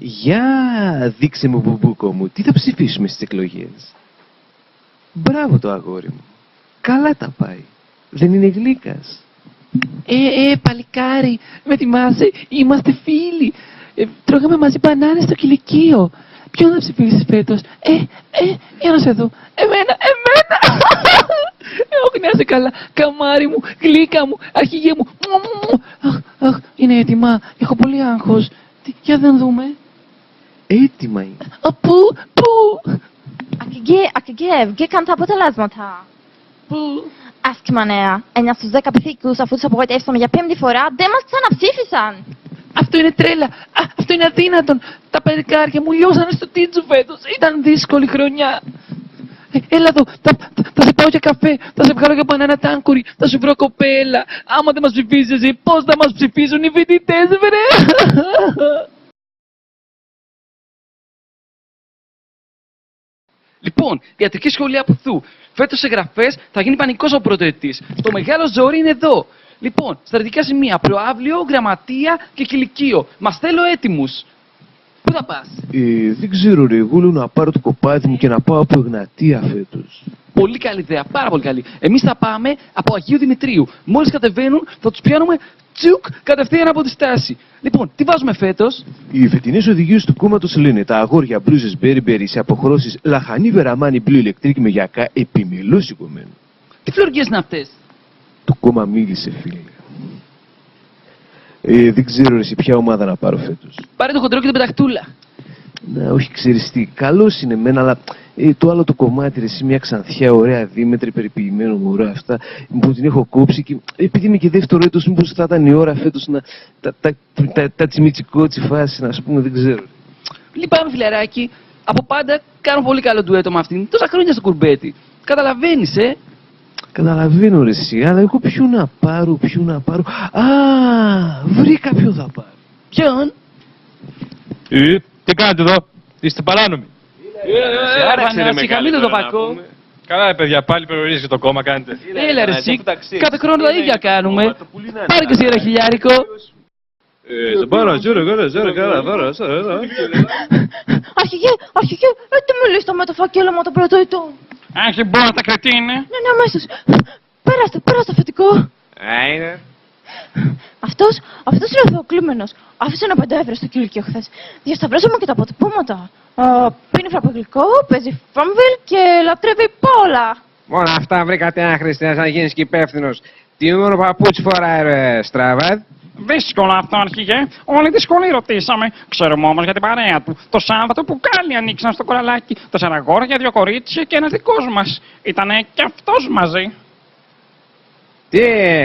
Για δείξε μου, μπουμπούκο μου, τι θα ψηφίσουμε στις εκλογές. Μπράβο το αγόρι μου. Καλά τα πάει. Δεν είναι γλύκας. Παλικάρι, με θυμάσαι, είμαστε φίλοι. Τρώγαμε μαζί μπανάνες στο κηλικείο. Ποιον θα ψηφίσεις φέτος? Για να σε δω. Εμένα! Όχι, να είσαι καλά. Καμάρι μου, γλύκα μου, αρχηγέ μου. Αχ, είναι έτοιμα. Έχω πολύ άγχος. Για δεν δούμε. Έτοιμα είναι. Πού? Ακυγέ, βγήκαν τα αποτελέσματα. Πού? Άσχημα νέα. 9 στους 10 πυθίκους, αφού τους απογοητεύσαμε για 5η φορά, δεν μας ξαναψήφισαν. Αυτό είναι τρέλα. Αυτό είναι αδύνατον. Τα παιδικάρια μου λιώσανε στο τίτσου φέτος. Ήταν δύσκολη χρονιά. Έλα εδώ. Θα σε πάω για καφέ. Θα σε βγάλω για μπανάνα τάνκουρι. Θα σου βρω κοπέλα. Άμα δεν μας ψηφίζεις εσύ, πώς θα μας ψηφίσουν οι φοιτητές, βρε. Λοιπόν, ιατρική σχολεία Πουθού. Φέτος εγγραφές θα γίνει πανικός ο πρωτοετής. Το μεγάλο ζόρι είναι εδώ. Λοιπόν, στρατηγικά σημεία, προαύλιο, γραμματεία και κηλικείο. Μας θέλω έτοιμους. Πού θα πας? Δεν ξέρω ρε, εγώ λέω να πάρω το κοπάδι μου και να πάω από Εγνατία φέτος. Πολύ καλή ιδέα, πάρα πολύ καλή. Εμείς θα πάμε από Αγίου Δημητρίου. Μόλις κατεβαίνουν, θα τους πιάνουμε τσουκ κατευθείαν από τη στάση. Λοιπόν, τι βάζουμε φέτος? Οι φετινές οδηγίες του κόμματος λένε τα αγόρια μπλούζες μπέρι σε αποχρώσεις λαχανή βεραμάνι μπλου ηλεκτρική με γιακά επιμελώς σηκωμένο. Τι φλωριές είναι αυτές? Το κόμμα μίλησε, φίλε. Δεν ξέρω ρε, σε ποια ομάδα να πάρω φέτος. Πάρε το χοντρό και την πεταχτούλα. Να, όχι, ξέρεις τι, καλός είναι μένα, αλλά το άλλο το κομμάτι, ρε, εσύ μια ξανθιά, ωραία, δίμετρη, περιποιημένο μωρά, αυτά, που την έχω κόψει και επειδή είμαι και δεύτερο έτος, μήπως θα ήταν η ώρα φέτος να τα τσιμιτσικότσι φάση, να πούμε, δεν ξέρω. Λυπάμαι, φιλαράκι. Από πάντα κάνω πολύ καλό ντουέτο με αυτήν. Τόσα χρόνια στο κουρμπέτι. Καταλαβαίνεις, Καταλαβαίνω ρε εσύ, αλλά εγώ ποιον να πάρω. Βρήκα ποιον θα πάρω. Ποιον? Τι κάνετε εδώ, είστε παράνομοι. Συγχαμήλω το πακό. Καλά ρε παιδιά, πάλι περιορίζεις το κόμμα κάνετε. Έλα ρε εσύ, κάθε χρόνο τα ίδια κάνουμε. Πάρε και εσύ ένα χιλιάρικο. Αρχηγέ, τι μιλήσατε με το φακέλωμα το πρωτοετών. Άχι, μπορώ τα κρατήνε. Ναι, αμέσως. Πέρασε το αφεντικό. Είναι. Αυτός είναι ο Θεοκλήμενος. Άφησε ένα 5 ευρώ στο κηλικείο χθες. Διασταυρώσαμε και τα αποτυπώματα. Πίνει φραπογλυκό, παίζει φάμβιλ και λατρεύει πόλα. Μόνο αυτά βρήκατε άχρηστες να γίνεις και υπεύθυνος. Τι νούμερο παπούτσι φοράει ρε Στραβάτ? Δύσκολο αυτό, αρχηγέ. Όλη τη σχολή ρωτήσαμε. Ξέρουμε όμως για την παρέα του. Το Σάββατο που κάλλοι ανοίξαν στο κοραλάκι. 4 αγόρια, 2 κορίτσια και ένας δικός μας. Ήτανε κι αυτός μαζί. Τι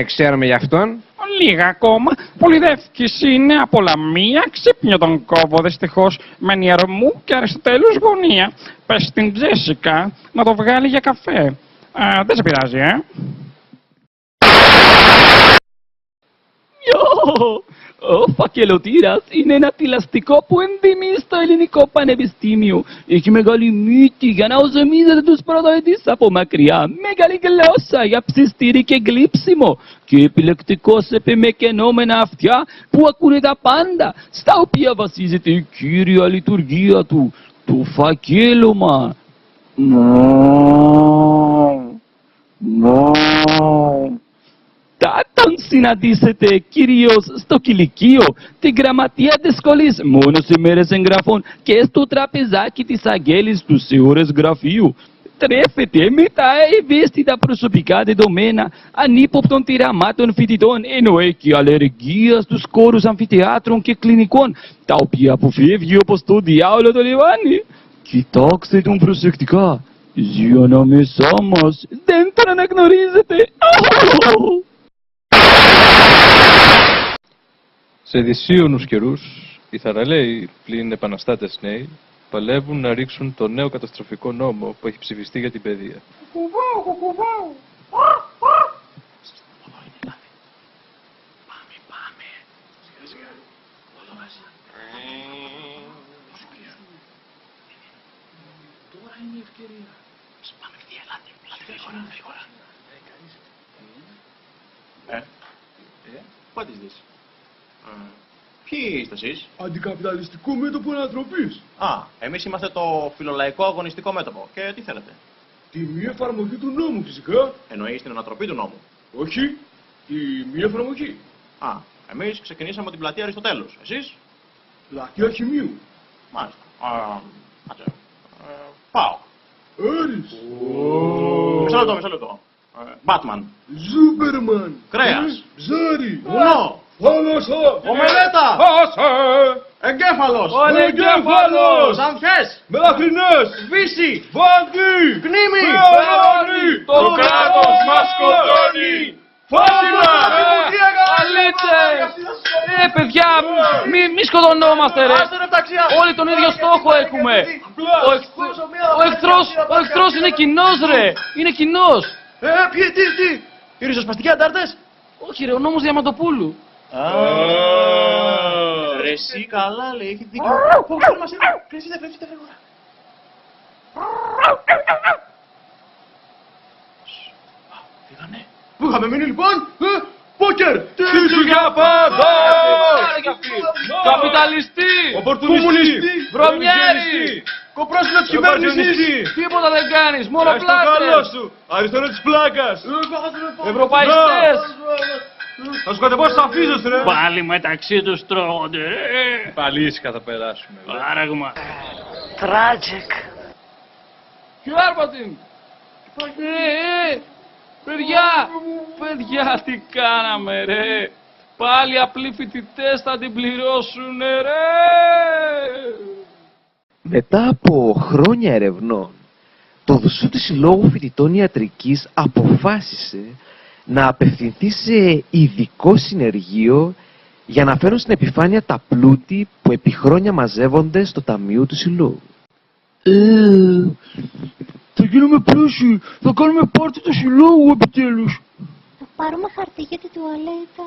ξέρουμε γι' αυτόν? Λίγα ακόμα. Πολυδεύκης είναι από Λαμία, ξύπνιο τον κόβω δυστυχώς. Μένει Ερμού και Αριστοτέλους γωνία. Πες στην Τζέσικα να το βγάλει για καφέ. Δεν σε πειράζει, Ο φακελωτήρας είναι ένα θηλαστικό που ενδυμεί στο ελληνικό πανεπιστήμιο. Έχει μεγάλη μύτη για να οσμίζεται τους πρωτοετής από μακριά. Μεγάλη γλώσσα για ψιστήρι και γλύψιμο. Και επιλεκτικό σε πεμεκενόμενα αυτιά που ακούνε τα πάντα, στα οποία βασίζεται η κύρια λειτουργία του, το φακέλωμα. Θα τον συναντήσετε κυρίως στο κηλικείο, την γραμματεία της σχολής μόνο σε μέρες εγγραφών και στο τραπεζάκι της Αγγέλης του σε ώρες γραφείου. Τρέφεται με τα ευαίσθητα προσωπικά δεδομένα ανύποπτων τυραμάτων φοιτητών, ενώ έχει αλλεργία στους χώρους αμφιθεάτρων και κλινικών, τα οποία αποφεύγει όπως το διάολο το λιβάνι. Κοιτάξτε τον προσεκτικά, ζει ανάμεσά μας, δεν τον αναγνωρίζετε. Σε δυσίωνους καιρούς, οι θαραλέοι πλην επαναστάτες νέοι παλεύουν να ρίξουν το νέο καταστροφικό νόμο που έχει ψηφιστεί για την παιδεία. What is this? Ποιοι είστε εσείς? Αντικαπιταλιστικό μέτωπο ανατροπής. Α, εμείς είμαστε το φιλολαϊκό αγωνιστικό μέτωπο. Και τι θέλετε? Τη μη εφαρμογή του νόμου φυσικά. Εννοείς την ανατροπή του νόμου? Όχι, τη μη εφαρμογή. Α, εμείς ξεκινήσαμε από την πλατεία Αριστοτέλους. Εσείς? Πλατεία Χημείου. Μάλιστα. Πάω. Άρης. Μισό λεπτό. Batman. Ζούπερμαν. Κρέας. Ψάρι. Βουνό. Θάλασσα. Ομελέτα. Άσε. Εγκέφαλος. Ο εγκέφαλος. Ανθές. Μελαχρινές. Βύση. Βάντι. Κνήμη. Φερόνι. Το κράτος μας σκοτώνει! Φάσιλα. Αλήτες! Παιδιά, μη σκοτωνόμαστε ρε! Όλοι τον ίδιο στόχο έχουμε! Ο εχθρός είναι κοινός ρε! Είναι κοινός! Τι, οι ριζοσπαστικοί αντάρτες. Όχι ρε, ο νόμος Διαμαντοπούλου! Ρε εσύ καλά λέει, έχει δίκιο. Κρυφτείτε γρήγορα. Φύγανε. Πού είχαμε μείνει λοιπόν? Πόκερ! Τίσου για πάντα. Καπιταλιστή! Κομμουνιστή. Βρωμιάρη! Κοπρόσυνο της κυβέρνησης. Τίποτα δεν κάνεις, μόνο Στο καλό πλάτες! σου. Αριστερό της πλάκας. Ευρωπαϊστές! Θα σου κατεβάσω στα φύζες ρε. Πάλι μεταξύ τους τρώγονται ρε! Πάλι ήσυχα θα περάσουμε. Άραγμα! Tragic. Ποιο άρπατην! Παιδιά, τι κάναμε ρε! Πάλι απλοί φοιτητές θα την πληρώσουνε ρε! Μετά από χρόνια ερευνών, το Δουσούτη Συλλόγου Φοιτητών Ιατρικής αποφάσισε να απευθυνθεί σε ειδικό συνεργείο για να φέρουν στην επιφάνεια τα πλούτη που επί χρόνια μαζεύονται στο ταμείο του Συλλόγου. Θα γίνουμε πλούσιοι. Θα κάνουμε πάρτι του Συλλόγου επιτέλους. Θα πάρουμε χαρτί για την τουαλέτα.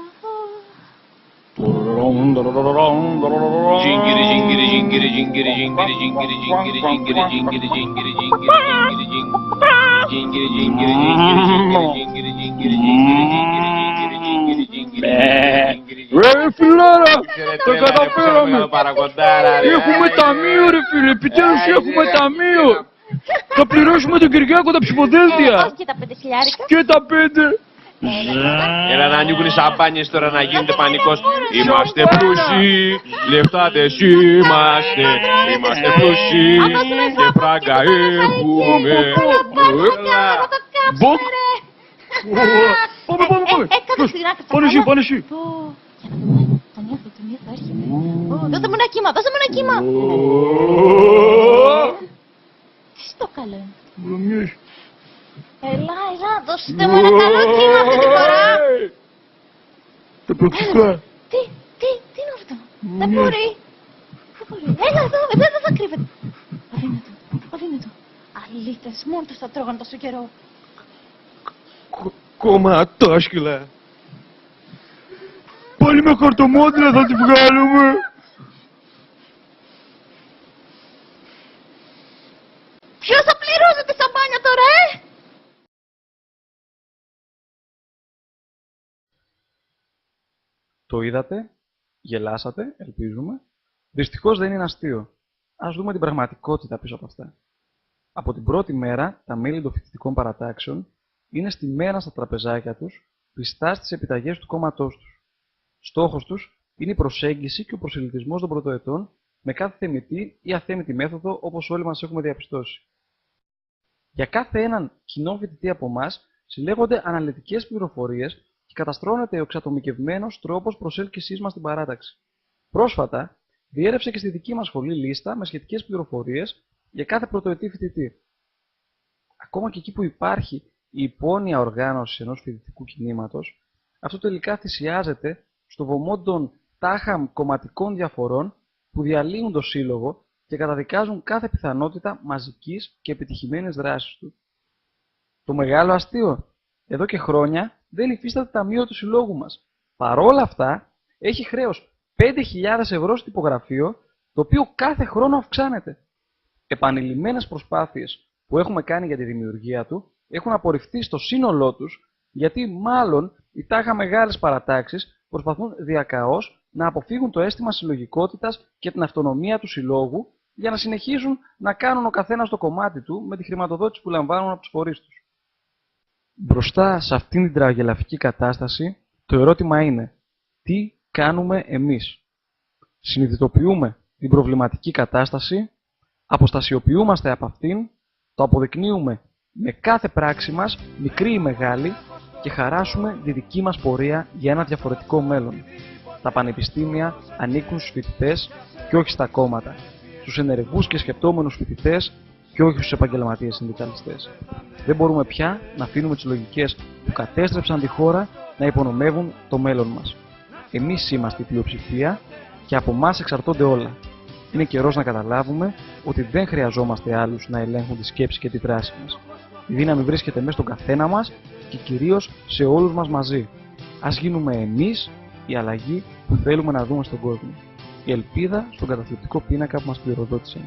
Ρε φιλάρα, τα καταφέραμε. Έχουμε ταμείο ρε φίλε, επιτέλους έχουμε ταμείο. Θα πληρώσουμε τον Κυριάκο τα ψηφοδέλτια. Όχι και τα 5 χιλιάρικα. Και τα 5. Έλα να ανοίγουν οι σαμπάνιες τώρα να γίνεται πανικός. Είμαστε πλούσιοι, λεφτάδες είμαστε. Είμαστε πλούσιοι και φράγκα έχουμε. Μποκ. Πάμε. Πάνε εσύ. Τον νιώθω, έρχεται. Δώστε μου ένα κύμα, Τι στο καλό είναι. Έλα, δώστε μου ένα καλό κύμα αυτή τη φορά. Τα προξικά. Τι είναι αυτό. Δεν μπορεί. Έλα εδώ δεν θα κρύβεται. Αδύνατο. Αλήτες, μόνο τους θα τρώγαν τόσο καιρό. Κομματόσκυλα. Πάλι με χορτομόντρα θα τη βγάλουμε. Ποιος θα πληρώσει τη σαμπάνια τώρα, Το είδατε, γελάσατε, ελπίζουμε. Δυστυχώς δεν είναι αστείο. Ας δούμε την πραγματικότητα πίσω από αυτά. Από την πρώτη μέρα, τα μέλη των φοιτητικών παρατάξεων είναι στημένα στα τραπεζάκια τους, πιστά στις επιταγές του κόμματός τους. Στόχος τους είναι η προσέγγιση και ο προσελητισμός των πρωτοετών με κάθε θεμητή ή αθέμητη μέθοδο, όπως όλοι μας έχουμε διαπιστώσει. Για κάθε έναν κοινό φοιτητή από εμάς συλλέγονται αναλυτικές πληροφορίες και καταστρώνεται ο εξατομικευμένος τρόπος προσέλκυσής μας στην παράταξη. Πρόσφατα, διέρευσε και στη δική μας σχολή λίστα με σχετικές πληροφορίες για κάθε πρωτοετή φοιτητή. Ακόμα και εκεί που υπάρχει η υπόνοια οργάνωση ενός φοιτητικού κινήματος, αυτό τελικά θυσιάζεται στο βωμό των τάχα κομματικών διαφορών που διαλύουν το σύλλογο και καταδικάζουν κάθε πιθανότητα μαζικής και επιτυχημένης δράσης του. Το μεγάλο αστείο, εδώ και χρόνια δεν υφίσταται ταμείο του συλλόγου μας. Παρόλα αυτά, έχει χρέος 5.000 ευρώ στο τυπογραφείο, το οποίο κάθε χρόνο αυξάνεται. Επανειλημμένες προσπάθειες που έχουμε κάνει για τη δημιουργία του έχουν απορριφθεί στο σύνολό τους, γιατί μάλλον οι τάχα μεγάλες παρατάξεις προσπαθούν διακαώς να αποφύγουν το αίσθημα συλλογικότητας και την αυτονομία του συλλόγου για να συνεχίζουν να κάνουν ο καθένας το κομμάτι του με τη χρηματοδότηση που λαμβάνουν από τους φορείς τους. Μπροστά σε αυτήν την τραγελαφική κατάσταση, το ερώτημα είναι τι κάνουμε εμείς. Συνειδητοποιούμε την προβληματική κατάσταση, αποστασιοποιούμαστε από αυτήν, το αποδεικνύουμε με κάθε πράξη μας, μικρή ή μεγάλη, και χαράσουμε τη δική μας πορεία για ένα διαφορετικό μέλλον. Τα πανεπιστήμια ανήκουν στους φοιτητές και όχι στα κόμματα, στους ενεργούς και σκεπτόμενους φοιτητές και όχι στους επαγγελματίες συνδικαλιστές. Δεν μπορούμε πια να αφήνουμε τις λογικές που κατέστρεψαν τη χώρα να υπονομεύουν το μέλλον μας. Εμείς είμαστε η πλειοψηφία και από εμάς εξαρτώνται όλα. Είναι καιρός να καταλάβουμε ότι δεν χρειαζόμαστε άλλους να ελέγχουν τη σκέψη και τη δράση μας. Η δύναμη βρίσκεται μέσα στον καθένα μας και κυρίως σε όλους μας μαζί. Ας γίνουμε εμείς η αλλαγή που θέλουμε να δούμε στον κόσμο. Η ελπίδα στον καταθλιπτικό πίνακα που μας πληροδότησαν.